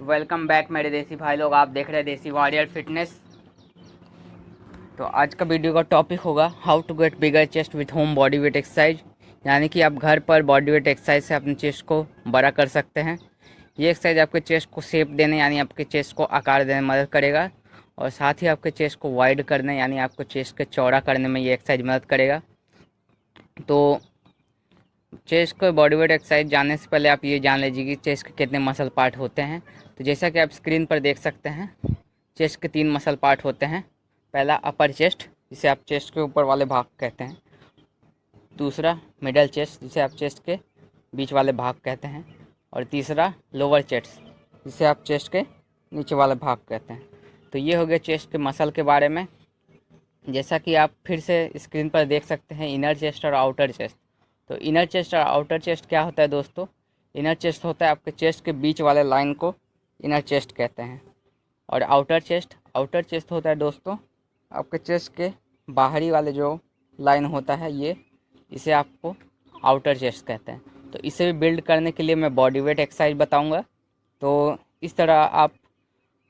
Welcome back मेरे देसी भाई लोग। आप देख रहे हैं देसी वॉरियर फिटनेस। तो आज का वीडियो का टॉपिक होगा how to get bigger chest with home body weight exercise. यानी कि आप घर पर बॉडी वेट एक्सरसाइज से अपने चेस्ट को बड़ा कर सकते हैं। ये एक्सरसाइज आपके चेस्ट को शेप देने यानी आपके चेस्ट को आकार देने में मदद करेगा, और साथ ही आपके चेस्ट को वाइड करने यानी आपको चेस्ट के चौड़ा करने में ये एक्सरसाइज मदद करेगा। तो चेस्ट को बॉडी वेट एक्सरसाइज जानने से पहले आप ये जान लीजिए कि चेस्ट के कितने मसल पार्ट होते हैं। तो जैसा कि आप स्क्रीन पर देख सकते हैं, चेस्ट के 3 मसल पार्ट होते हैं। पहला अपर चेस्ट, जिसे आप चेस्ट के ऊपर वाले भाग कहते हैं। दूसरा मिडल चेस्ट, जिसे आप चेस्ट के बीच वाले भाग कहते हैं। और तीसरा लोअर चेस्ट, जिसे आप चेस्ट के नीचे वाले भाग कहते हैं। तो ये हो गया चेस्ट के मसल के बारे में। जैसा कि आप फिर से स्क्रीन पर देख सकते हैं, इनर चेस्ट और आउटर चेस्ट। तो इनर चेस्ट और आउटर चेस्ट क्या होता है दोस्तों? इनर चेस्ट होता है आपके चेस्ट के बीच वाले लाइन को इनर चेस्ट कहते हैं। और आउटर चेस्ट होता है दोस्तों आपके चेस्ट के बाहरी वाले जो लाइन होता है, ये इसे आपको आउटर चेस्ट कहते हैं। तो इसे भी बिल्ड करने के लिए मैं बॉडी वेट एक्सरसाइज बताऊंगा। तो इस तरह आप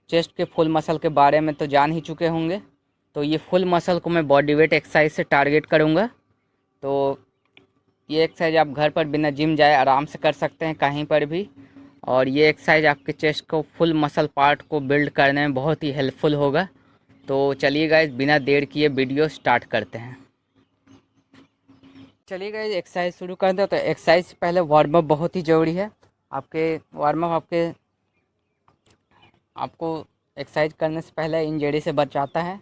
चेस्ट के फुल मसल के बारे में तो जान ही चुके होंगे। तो ये फुल मसल को मैं बॉडी वेट एक्सरसाइज से टारगेट करूँगा। तो ये एक्सरसाइज आप घर पर बिना जिम जाए आराम से कर सकते हैं, कहीं पर भी। और ये एक्सरसाइज आपके चेस्ट को फुल मसल पार्ट को बिल्ड करने में बहुत ही हेल्पफुल होगा। तो चलिए गाइस, बिना देर किए वीडियो स्टार्ट करते हैं। चलिए गाइस, एक्सरसाइज शुरू करते हैं। तो एक्सरसाइज से पहले वार्म अप बहुत ही ज़रूरी है। वार्म अप आपको एक्सरसाइज करने से पहले इंजरी से बचाता है,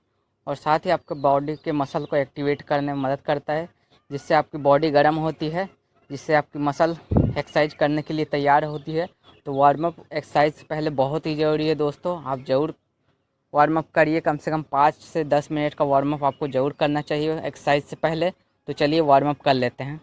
और साथ ही आपके बॉडी के मसल को एक्टिवेट करने में मदद करता है, जिससे आपकी बॉडी गर्म होती है, जिससे आपकी मसल एक्सरसाइज करने के लिए तैयार होती है। तो वार्म अप एक्सरसाइज से पहले बहुत ही ज़रूरी है दोस्तों। आप ज़रूर वार्म अप करिए। कम से कम 5 से 10 मिनट का वार्म अप आपको ज़रूर करना चाहिए एक्सरसाइज से पहले। तो चलिए वार्म अप कर लेते हैं।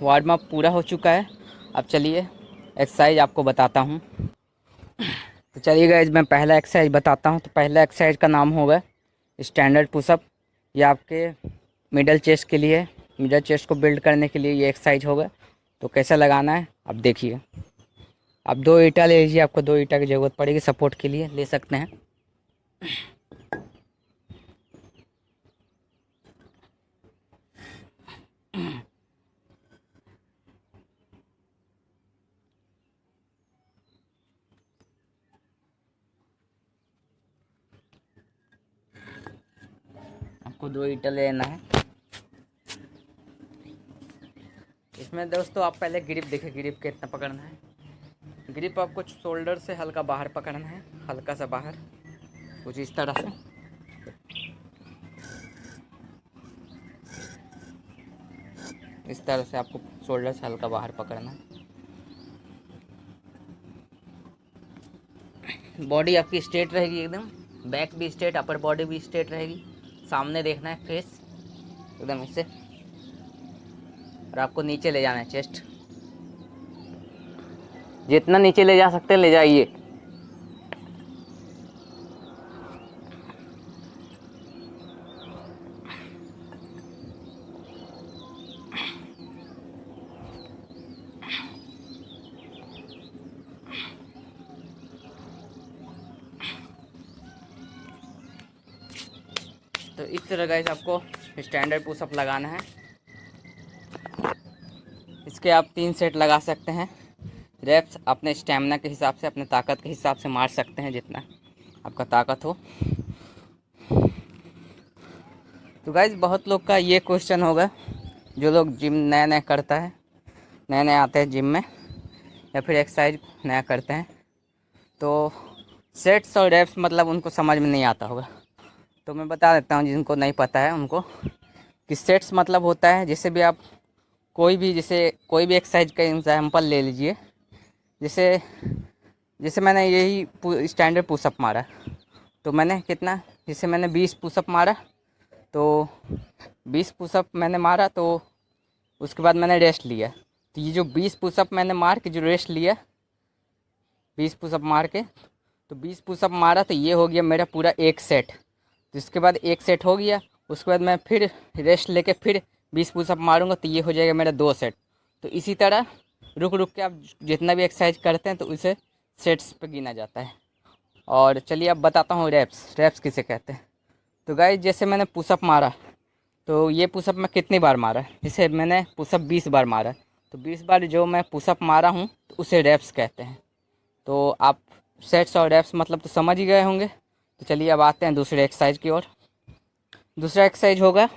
वार्म अप पूरा हो चुका है। अब चलिए एक्सरसाइज आपको बताता हूँ। तो चलिए गाइस, मैं पहला एक्सरसाइज बताता हूँ। तो पहला एक्सरसाइज का नाम होगा स्टैंडर्ड पुशअप। ये आपके मिडल चेस्ट के लिए, मिडल चेस्ट को बिल्ड करने के लिए ये एक्सरसाइज होगा। तो कैसे लगाना है आप देखिए। आप 2 ईंटा ले लीजिए। आपको 2 ईंटा की ज़रूरत पड़ेगी, सपोर्ट के लिए ले सकते हैं। आपको 2 ईंटा लेना है। इसमें दोस्तों आप पहले ग्रिप देखिए, ग्रिप कितना पकड़ना है। ग्रिप आपको शोल्डर से हल्का बाहर पकड़ना है, हल्का सा बाहर, कुछ इस तरह से। इस तरह से आपको शोल्डर से हल्का बाहर पकड़ना है। बॉडी आपकी स्ट्रेट रहेगी एकदम, बैक भी स्ट्रेट, अपर बॉडी भी स्ट्रेट रहेगी। सामने देखना है फेस एकदम इससे, और आपको नीचे ले जाना है चेस्ट, जितना नीचे ले जा सकते हैं ले जाइए। तो इस तरह गाइस आपको स्टैंडर्ड पुशअप लगाना है। इसके आप 3 सेट लगा सकते हैं। रेप्स अपने स्टेमिना के हिसाब से, अपने ताकत के हिसाब से मार सकते हैं, जितना आपका ताकत हो। तो गाइस बहुत लोग का ये क्वेश्चन होगा, जो लोग जिम नया नया करता है, नए नए आते हैं जिम में, या फिर एक्सरसाइज नया करते हैं, तो सेट्स और रेप्स मतलब उनको समझ में नहीं आता होगा। तो मैं बता देता हूँ जिनको नहीं पता है उनको, कि सेट्स मतलब होता है, जैसे भी आप कोई भी एक्सरसाइज का एग्जाम्पल ले लीजिए। जैसे मैंने यही स्टैंडर्ड पुशअप मारा, तो मैंने कितना, जैसे मैंने 20 पुशअप मारा, तो 20 पुशअप मैंने मारा, तो उसके बाद मैंने रेस्ट लिया। तो ये जो 20 पुशअप मैंने मार के जो रेस्ट लिया, 20 पुशअप मार के, तो 20 पुशअप मारा, तो ये हो गया मेरा पूरा एक सेट। तो इसके बाद एक सेट हो गया, उसके बाद मैं फिर रेस्ट लेके फिर 20 पुशअप मारूंगा, तो ये हो जाएगा मेरा 2 सेट। तो इसी तरह रुक रुक के आप जितना भी एक्सरसाइज करते हैं तो उसे सेट्स पे गिना जाता है। और चलिए अब बताता हूँ रेप्स किसे कहते हैं। तो गाइस जैसे मैंने पुशअप मारा, तो ये पुशअप मैं कितनी बार मारा, जैसे मैंने पुशअप 20 बार मारा, तो 20 बार जो मैं पुशअप मारा हूँ तो उसे रेप्स कहते हैं। तो आप सेट्स और रेप्स मतलब तो समझ ही गए होंगे। तो चलिए अब आते हैं दूसरे एक्सरसाइज की ओर। दूसरा एक्सरसाइज होगा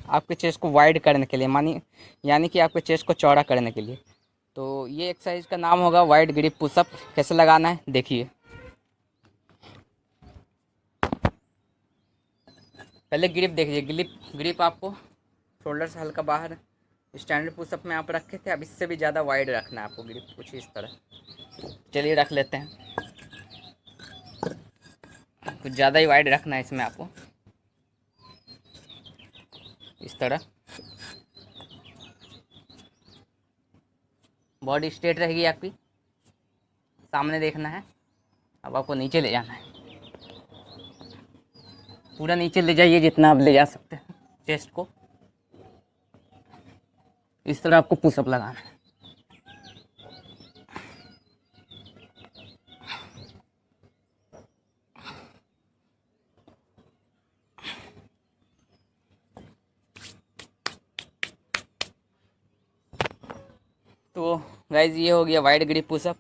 आपके चेस्ट को वाइड करने के लिए, यानी कि आपके चेस्ट को चौड़ा करने के लिए। तो ये एक्सरसाइज का नाम होगा वाइड ग्रिप पुशअप। कैसे लगाना है देखिए। पहले ग्रिप देखिए, ग्रिप आपको शोल्डर से हल्का बाहर, स्टैंडर्ड पुशअप में आप रखे थे, अब इससे भी ज़्यादा वाइड रखना है आपको ग्रिप, कुछ इस तरह। चलिए रख लेते हैं, कुछ ज़्यादा ही वाइड रखना है इसमें आपको, इस तरह। बॉडी स्ट्रेट रहेगी आपकी, सामने देखना है। अब आपको नीचे ले जाना है, पूरा नीचे ले जाइए जितना आप ले जा सकते हैं चेस्ट को। इस तरह आपको पुशअप लगाना है। तो गाइज ये हो गया वाइड ग्रिप पुशअप।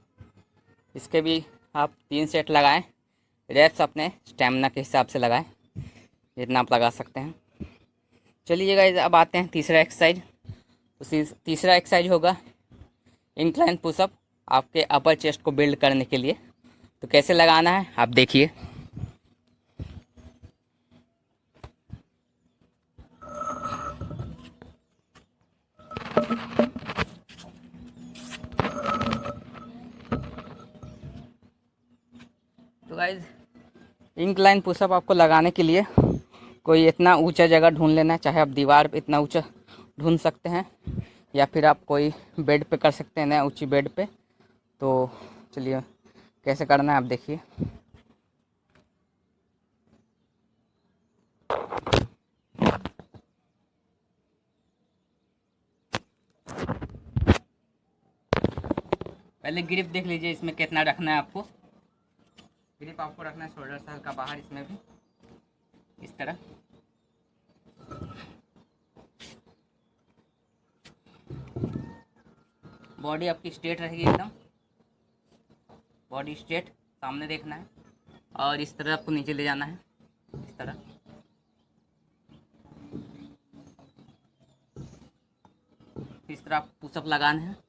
इसके भी आप 3 सेट लगाएं। रेप्स अपने स्टेमिना के हिसाब से लगाएं, जितना आप लगा सकते हैं। चलिए गाइज अब आते हैं तीसरा एक्सरसाइज। तो तीसरा एक्सरसाइज होगा इंक्लाइन पुशअप, आपके अपर चेस्ट को बिल्ड करने के लिए। तो कैसे लगाना है आप देखिए। तो गाइज इंक्लाइन पुशअप आपको लगाने के लिए कोई इतना ऊंचा जगह ढूंढ लेना है, चाहे आप दीवार पे इतना ऊंचा ढूंढ सकते हैं, या फिर आप कोई बेड पे कर सकते हैं ना, ऊंची बेड पे। तो चलिए कैसे करना है आप देखिए। पहले ग्रिप देख लीजिए, इसमें कितना रखना है आपको। ग्रिप आपको रखना है शोल्डर से हल्का बाहर, इसमें भी इस तरह। बॉडी आपकी स्ट्रेट रहेगी एकदम, बॉडी स्ट्रेट, सामने देखना है, और इस तरह आपको नीचे ले जाना है, इस तरह। इस तरह आपको पुशअप लगाना है।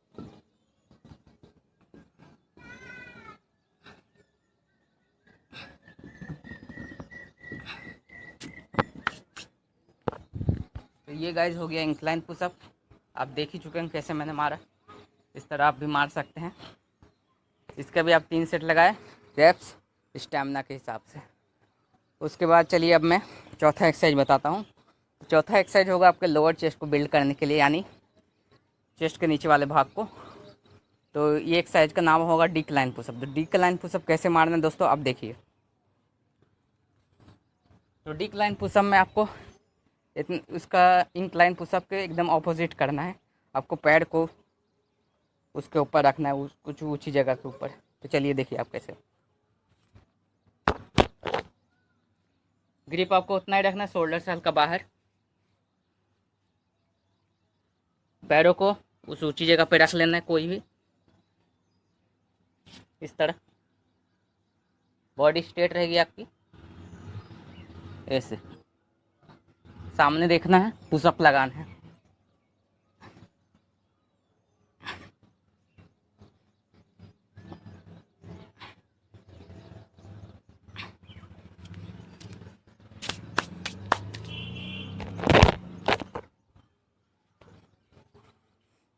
तो ये गाइज हो गया इंक्लाइन पुशअप। आप देख ही चुके हैं कैसे मैंने मारा, इस तरह आप भी मार सकते हैं। इसका भी आप 3 सेट लगाए। रेप्स स्टेमिना के हिसाब से। उसके बाद चलिए अब मैं चौथा एक्सरसाइज बताता हूँ। चौथा एक्सरसाइज होगा आपके लोअर चेस्ट को बिल्ड करने के लिए, यानी चेस्ट के नीचे वाले भाग को। तो ये एक्सरसाइज का नाम होगा डिक्लाइन पुशअप। तो डिक्लाइन पुशअप कैसे मारना है दोस्तों, अब देखिए। तो डिक्लाइन पुशअप में आपको उसका इंक्लाइन पुशअप के एकदम ऑपोजिट करना है। आपको पैर को उसके ऊपर रखना है, कुछ ऊंची जगह के ऊपर। तो चलिए देखिए आप कैसे। ग्रिप आपको उतना ही रखना है, शोल्डर से हल्का बाहर। पैरों को उस ऊंची जगह पे रख लेना है कोई भी, इस तरह। बॉडी स्ट्रेट रहेगी आपकी, ऐसे सामने देखना है, पुशअप लगाना है।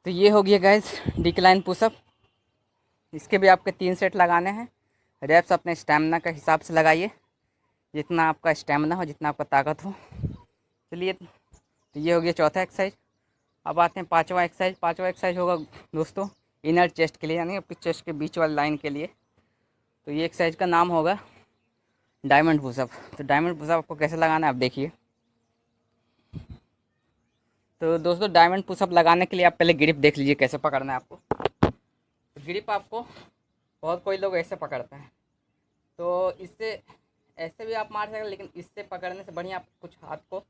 तो ये हो गया गाइस डिक्लाइन पुशअप। इसके भी आपके 3 सेट लगाने हैं। रेप्स अपने स्टेमिना का हिसाब से लगाइए, जितना आपका स्टेमिना हो, जितना आपका ताकत हो। चलिए, तो ये हो गया चौथा एक्सरसाइज। अब आते हैं पांचवा एक्सरसाइज। पांचवा एक्सरसाइज होगा दोस्तों इनर चेस्ट के लिए, यानी आपकी चेस्ट के बीच वाली लाइन के लिए। तो ये एक्सरसाइज का नाम होगा डायमंड पुशअप। तो डायमंड पुशअप आपको कैसे लगाना है आप देखिए। तो दोस्तों डायमंड पुशअप लगाने के लिए आप पहले ग्रिप देख लीजिए कैसे पकड़ना है आपको। तो ग्रिप आपको बहुत कोई लोग ऐसे पकड़ते हैं, तो इससे ऐसे भी आप मार सकते हैं, लेकिन इससे पकड़ने से बढ़िया आप कुछ हाथ को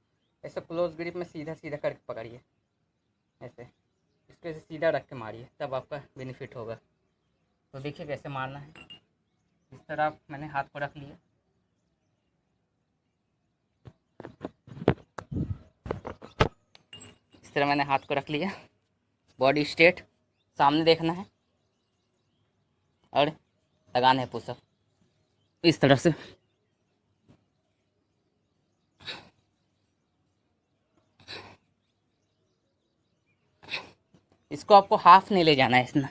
ऐसे क्लोज ग्रिप में सीधा सीधा करके पकड़िए, ऐसे इसको ऐसे सीधा रख के मारिए, तब आपका बेनिफिट होगा। तो देखिए कैसे मारना है। इस तरह मैंने हाथ को रख लिया, इस तरह मैंने हाथ को रख लिया, बॉडी स्ट्रेट, सामने देखना है और लगाना है पुशअप इस तरह से। इसको आपको हाफ नहीं ले जाना है, इसमें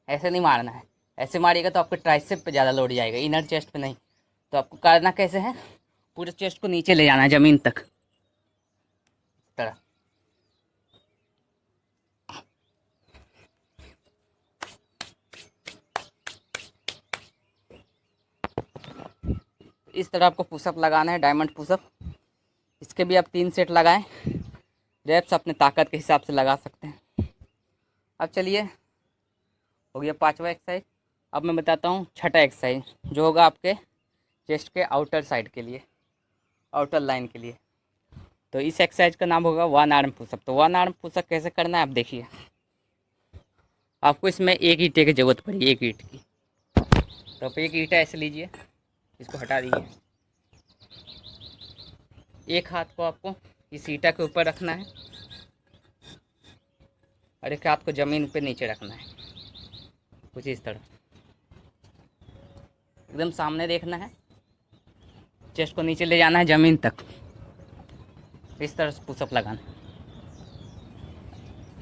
ऐसे नहीं मारना है। ऐसे मारिएगा तो आपके ट्राइसेप पे ज़्यादा लोड जाएगा, इनर चेस्ट पे नहीं। तो आपको करना कैसे है, पूरे चेस्ट को नीचे ले जाना है ज़मीन तक, इस तरह। इस तरह आपको पुशअप लगाना है, डायमंड पुशअप। इसके भी आप 3 सेट लगाएं। रेप्स अपने ताकत के हिसाब से लगा सकते हैं। अब चलिए, हो गया पांचवा एक्सरसाइज। अब मैं बताता हूँ छठा एक्सरसाइज, जो होगा आपके चेस्ट के आउटर साइड के लिए, आउटर लाइन के लिए। तो इस एक्सरसाइज का नाम होगा वन आर्म पुशअप। तो वन आर्म पुशअप कैसे करना है आप देखिए। आपको इसमें एक ईंटे की ज़रूरत पड़ी, एक ईंट की। तो आप एक ईंटा ऐसे लीजिए, इसको हटा दीजिए। एक हाथ को आपको इस ईंटा के ऊपर रखना है और एक हाथ को ज़मीन पे नीचे रखना है, कुछ इस तरह। एकदम सामने देखना है, चेस्ट को नीचे ले जाना है ज़मीन तक, इस तरह से पुशअप लगाना है।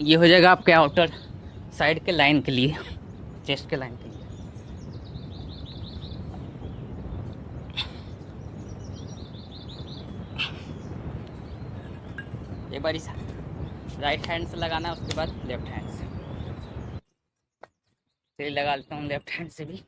ये हो जाएगा आपके आउटर साइड के लाइन के लिए, चेस्ट के लाइन के लिए। एक बार इस राइट हैंड से लगाना है, उसके बाद लेफ्ट हैंड से। चलिए लगा लेता हूँ लेफ्ट हैंड से भी।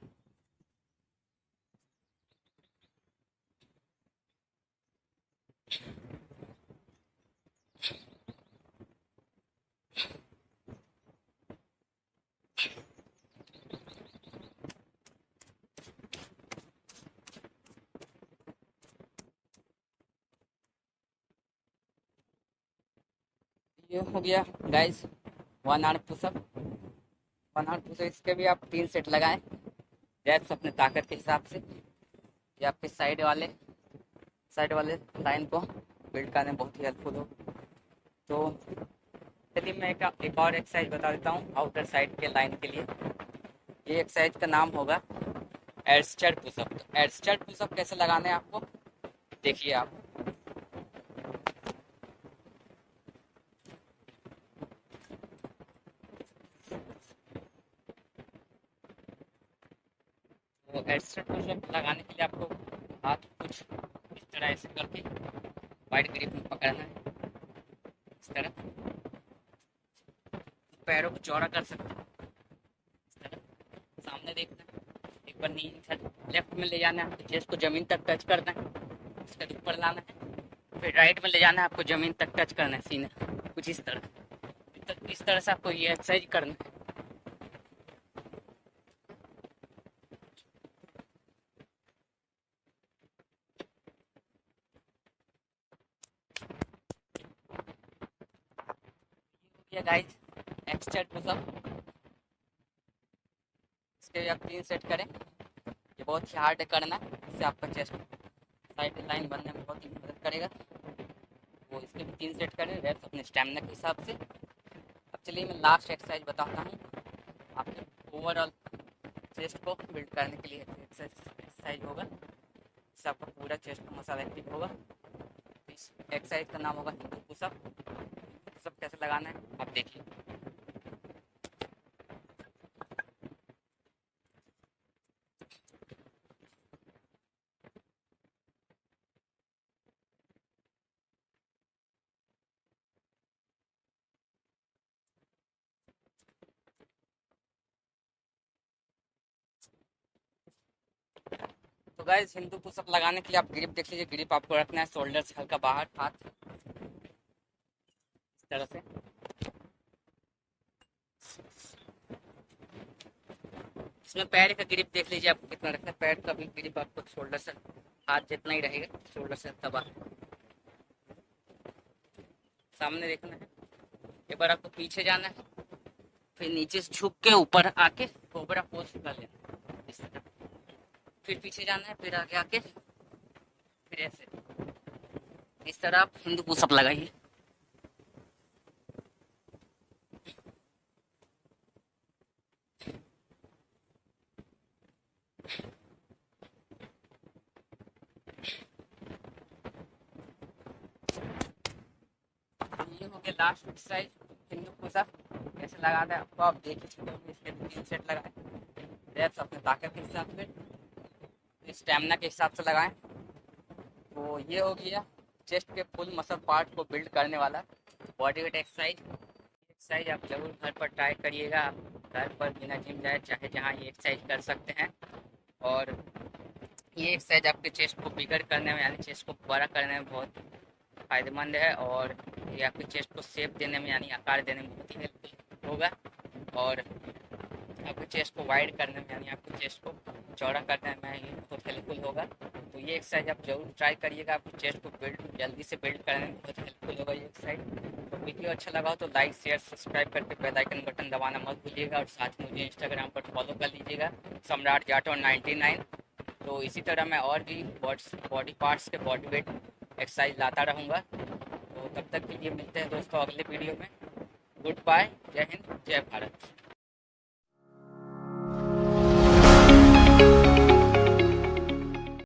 ये हो गया guys one arm pushup. One arm pushup इसके भी आप 3 सेट लगाएं, रेप्स अपने ताकत के हिसाब से। ये आपके साइड वाले लाइन को बिल्ड करने में बहुत ही हेल्पफुल हो। तो चलिए मैं एक और एक्सरसाइज बता देता हूँ आउटर साइड के लाइन के लिए। ये एक्सरसाइज का नाम होगा एडस्टर्ड पुशअप। तो एडस्टर्ड पुशअप कैसे लगाने हैं आपको देखिए आप। तो हेडसेट पुशअप लगाने के लिए आपको हाथ कुछ इस तरह ऐसे करके वाइड ग्रिप में पकड़ना है, इस तरह पैरों को चौड़ा कर सकते हैं, इस तरह सामने देखना है। एक बार नी लेफ्ट में ले जाना है आपको, चेस्ट को ज़मीन तक टच करना है, उसके ऊपर लाना है। फिर राइट में ले जाना है आपको, ज़मीन तक टच करना है सीने, कुछ इस तरह। इस तरह से आपको ये एक्सरसाइज करना है। ये गाइस एक्सटेंड पुशअप, इसके भी आप 3 सेट करें। ये बहुत ही हार्ड करना है, इससे आपका चेस्ट साइड लाइन बनने में बहुत ही मदद करेगा। वो इसके भी 3 सेट करें, रेप्स अपने स्टेमिना के हिसाब से। अब चलिए मैं लास्ट एक्सरसाइज बताता हूँ आपके ओवरऑल चेस्ट को बिल्ड करने के लिए। एक्सरसाइज होगा, इससे आपका पूरा चेस्ट का मसल एक्टिव होगा। इस एक्सरसाइज का नाम होगा हिंदू पुशअप। पुशअप कैसे लगाना है आप देखिए। तो गाइस हिंदू पुशअप लगाने के लिए आप ग्रिप देख लीजिए। ग्रिप आपको रखना है शोल्डर से हल्का बाहर, हाथ इस तरह से। इसमें पैर का ग्रिप देख लीजिए आपको कितना रखना है। पैर का भी ग्रिप आपको शोल्डर से हाथ जितना ही रहेगा, शोल्डर से हल्का बाहर, सामने देखना है। एक बार आपको पीछे जाना है, फिर नीचे से झुक के ऊपर आके कोबरा पोज कर लेना इस तरह। फिर पीछे जाना है, फिर आगे आके फिर ऐसे। इस तरह आप हिंदू पुशअप लगाइए। ये हो गया लास्ट एक्सरसाइज हिंदू पुशअप। कैसे लगाना है आपको आप देख ही चुके होंगे। इसके 3 सेट लगाएं, रेप्स अपने ताकत के हिसाब से, स्टेमिना के हिसाब से लगाएं। तो ये हो गया चेस्ट के फुल मसल पार्ट को बिल्ड करने वाला बॉडी वेट एक्सरसाइज। एक्सरसाइज आप जरूर घर पर ट्राई करिएगा। आप घर पर बिना जिम जाए चाहे जहाँ ये एक्सरसाइज कर सकते हैं। और ये एक्सरसाइज आपके चेस्ट को बिगड़ करने में यानी चेस्ट को बड़ा करने में बहुत फ़ायदेमंद है। और ये आपके चेस्ट को शेप देने में यानी आकार देने में बहुत ही हेल्पफुल होगा। और आपके चेस्ट को वाइड करने में यानी आपके चेस्ट को चौड़ा करने में ये बहुत हेल्पफुल होगा। तो ये एक्सरसाइज आप जरूर ट्राई करिएगा। आपके चेस्ट को बिल्ड जल्दी से बिल्ड करने में बहुत हेल्पफुल होगा ये एक्सरसाइज। तो वीडियो अच्छा लगा हो तो लाइक शेयर सब्सक्राइब करके बेल आइकन बटन दबाना मत भूलिएगा। और साथ में मुझे इंस्टाग्राम पर फॉलो कर लीजिएगा, सम्राट जाटो 99। तो इसी तरह मैं और भी बॉडी पार्ट्स के बॉडी वेट एक्सरसाइज लाता रहूँगा। तो तब तक के लिए मिलते हैं दोस्तों अगले वीडियो में। गुड बाय, जय हिंद, जय भारत।